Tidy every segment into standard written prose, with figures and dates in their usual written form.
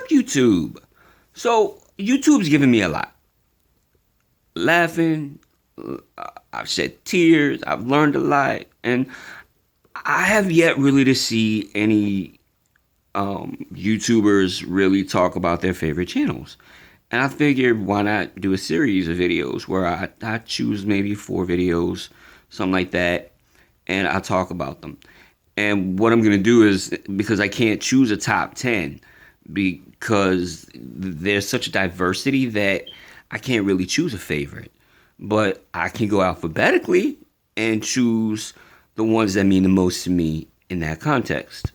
up YouTube? So YouTube's given me a lot. Laughing, I've shed tears, I've learned a lot, and I have yet really to see any YouTubers really talk about their favorite channels. And I figured why not do a series of videos where I choose maybe 4 videos, something like that, and I talk about them. And what I'm going to do is, because I can't choose a top 10, because there's such a diversity that I can't really choose a favorite. But I can go alphabetically and choose the ones that mean the most to me in that context.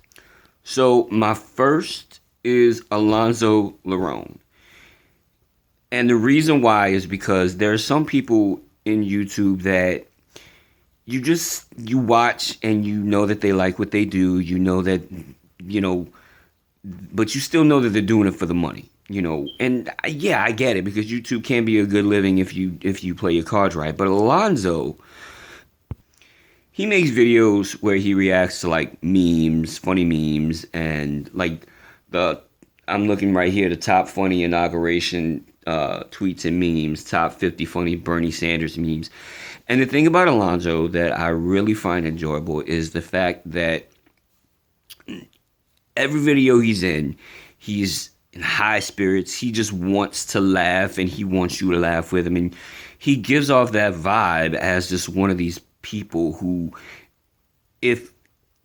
So my first is Alonzo Larone. And the reason why is because there are some people in YouTube that you watch and you know that they like what they do, you know, but you still know that they're doing it for the money, And yeah, I get it, because YouTube can be a good living if you play your cards right. But Alonzo, he makes videos where he reacts to like memes, funny memes, and like I'm looking right here, the top funny inauguration tweets and memes, top 50 funny Bernie Sanders memes. And the thing about Alonzo that I really find enjoyable is the fact that every video he's in high spirits. He just wants to laugh, and he wants you to laugh with him. And he gives off that vibe as just one of these people who, if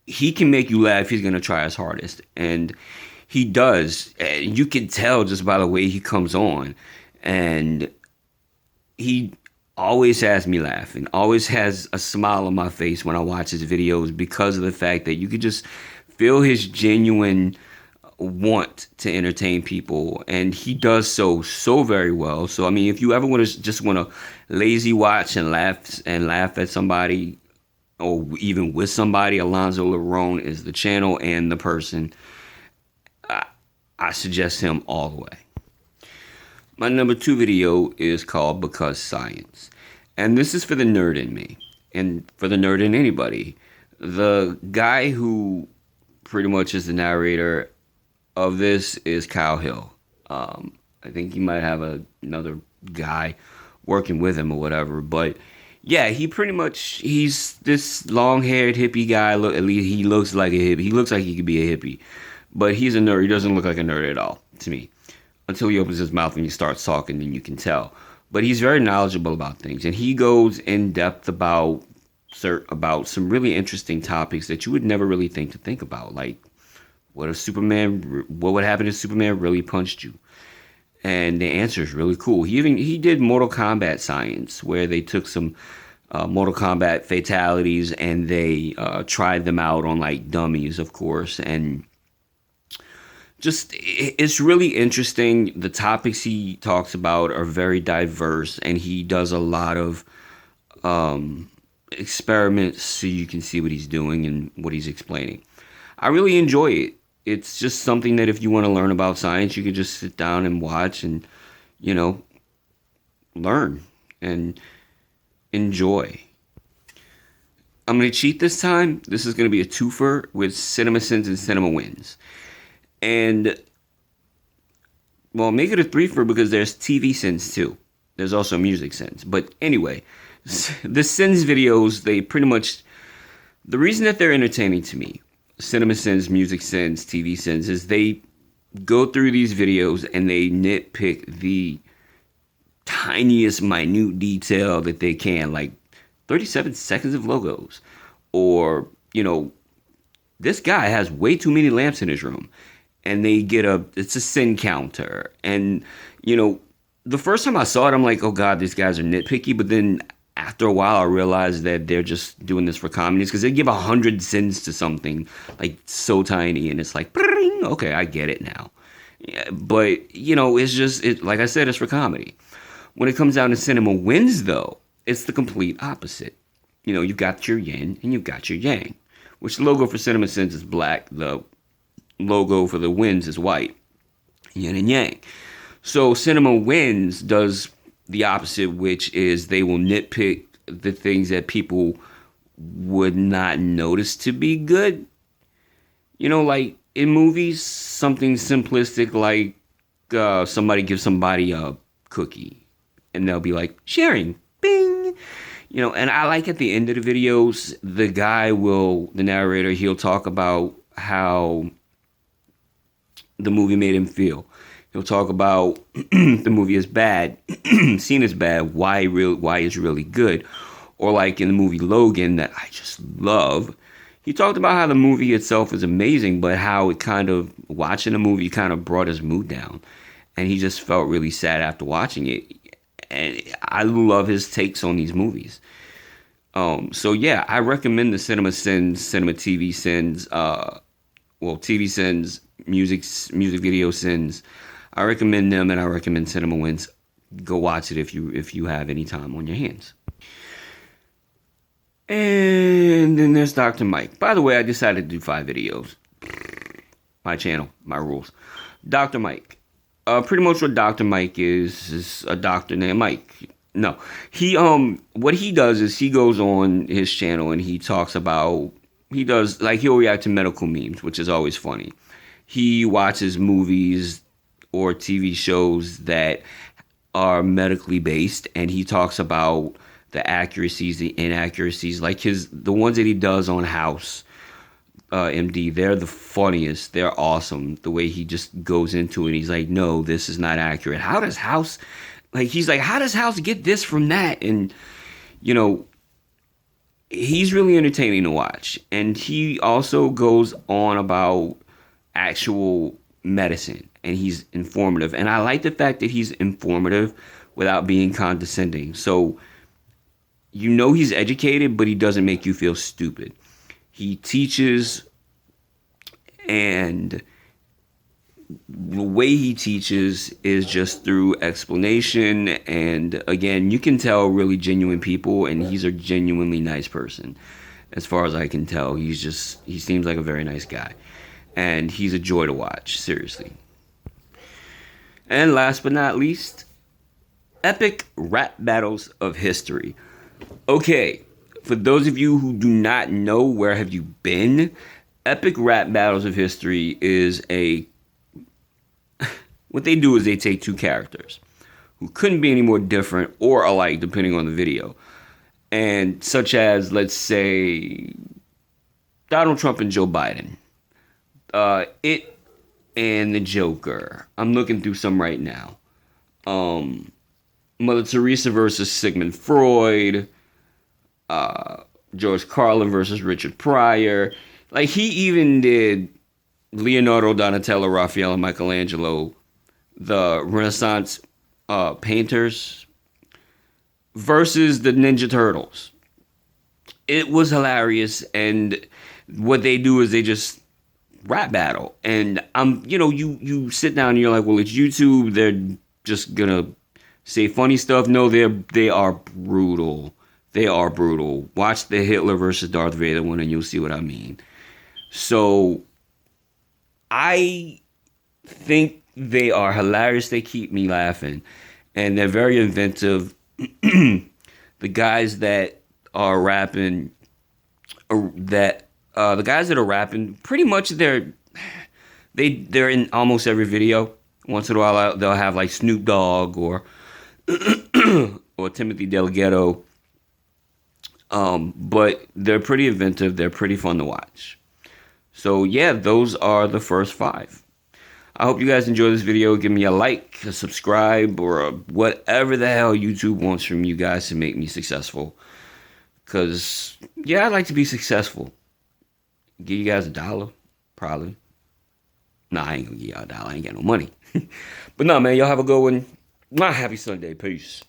he can make you laugh, he's going to try his hardest. And he does. And you can tell just by the way he comes on. And he always has me laughing, always has a smile on my face when I watch his videos, because of the fact that you could just feel his genuine want to entertain people, and he does so very well. So I mean, if you ever just want to lazy watch and laugh at somebody, or even with somebody, Alonzo Larone is the channel and the person. I suggest him all the way. My number 2 video is called Because Science. And this is for the nerd in me, and for the nerd in anybody. The guy who pretty much is the narrator of this is Kyle Hill. I think he might have another guy working with him or whatever. But yeah, he's this long-haired hippie guy. At least he looks like a hippie. He looks like he could be a hippie. But he's a nerd. He doesn't look like a nerd at all to me. Until he opens his mouth and he starts talking, then you can tell. But he's very knowledgeable about things, and he goes in depth about some really interesting topics that you would never really think about, like what would happen if Superman really punched you? And the answer is really cool. He did Mortal Kombat science, where they took some Mortal Kombat fatalities and they tried them out on like dummies, of course, and it's really interesting. The topics he talks about are very diverse, and he does a lot of experiments so you can see what he's doing and what he's explaining. I really enjoy it. It's just something that if you want to learn about science, you can just sit down and watch and, learn and enjoy. I'm going to cheat this time. This is going to be a twofer with Cinema Sins and Cinema Wins. And, well, make it a threefer because there's TV sins too. There's also music sins. But anyway, the sins videos, they pretty much, the reason that they're entertaining to me, cinema sins, music sins, TV sins, is they go through these videos and they nitpick the tiniest minute detail that they can, like 37 seconds of logos, or, this guy has way too many lamps in his room. And they get it's a sin counter. And, the first time I saw it, I'm like, oh God, these guys are nitpicky. But then after a while, I realized that they're just doing this for comedies, because they give 100 sins to something like so tiny. And it's like, okay, I get it now. Yeah, but, it's just, like I said, it's for comedy. When it comes down to Cinema Wins, though, it's the complete opposite. You've got your yin and you've got your yang, which the logo for Cinema Sins is black. The logo for the Wins is white, yin and yang. So Cinema Wins does the opposite, which is they will nitpick the things that people would not notice to be good. Like in movies, something simplistic like somebody gives somebody a cookie and they'll be like, sharing, bing. And I like at the end of the videos, the narrator, he'll talk about how the movie made him feel. He'll talk about the movie is bad, seen as bad, why it's really good. Or like in the movie Logan that I just love, he talked about how the movie itself is amazing, but how it kind of, watching the movie kind of brought his mood down. And he just felt really sad after watching it. And I love his takes on these movies. So yeah, I recommend the Cinema Sins, Cinema TV Sins, TV Sins, music video Sins. I recommend them, and I recommend Cinema Wins. Go watch it if you have any time on your hands. And then there's Dr. Mike. By the way, I decided to do 5 videos. My channel, my rules. Dr. Mike. Pretty much what Dr. Mike is a doctor named Mike. No. What he does is he goes on his channel and he talks about, he'll react to medical memes, which is always funny. He watches movies or TV shows that are medically based, and he talks about the accuracies, the inaccuracies, like the ones that he does on House MD. They're the funniest. They're awesome. The way he just goes into it. He's like, no, this is not accurate. How does House get this from that? And he's really entertaining to watch. And he also goes on about actual medicine, and he's informative. And I like the fact that he's informative without being condescending. So he's educated, but he doesn't make you feel stupid. He teaches, and the way he teaches is just through explanation. And again, you can tell really genuine people, and he's a genuinely nice person. As far as I can tell, he seems like a very nice guy. And he's a joy to watch, seriously. And last but not least, epic rap battles of history. Okay, for those of you who do not know, where have you been? Epic rap battles of history is what they do is they take 2 characters who couldn't be any more different or alike depending on the video. And such as, let's say, Donald Trump and Joe Biden. It and the Joker. I'm looking through some right now. Mother Teresa versus Sigmund Freud. George Carlin versus Richard Pryor. Like, he even did Leonardo, Donatello, Raphael, and Michelangelo, the Renaissance painters, versus the Ninja Turtles. It was hilarious, and what they do is they just rap battle. And you sit down and you're like, well, it's YouTube, they're just gonna say funny stuff. No, they are brutal. They are brutal. Watch the Hitler versus Darth Vader one and you'll see what I mean. So I think they are hilarious. They keep me laughing, and they're very inventive. The guys that are rapping, pretty much they're in almost every video. Once in a while, they'll have like Snoop Dogg or Timothy Delgado. But they're pretty inventive. They're pretty fun to watch. So yeah, those are the first 5. I hope you guys enjoy this video. Give me a like, a subscribe, or whatever the hell YouTube wants from you guys to make me successful. Because, yeah, I'd like to be successful. Give you guys $1, probably. Nah, I ain't gonna give y'all $1. I ain't got no money. But no, man, y'all have a good one. Happy Sunday. Peace.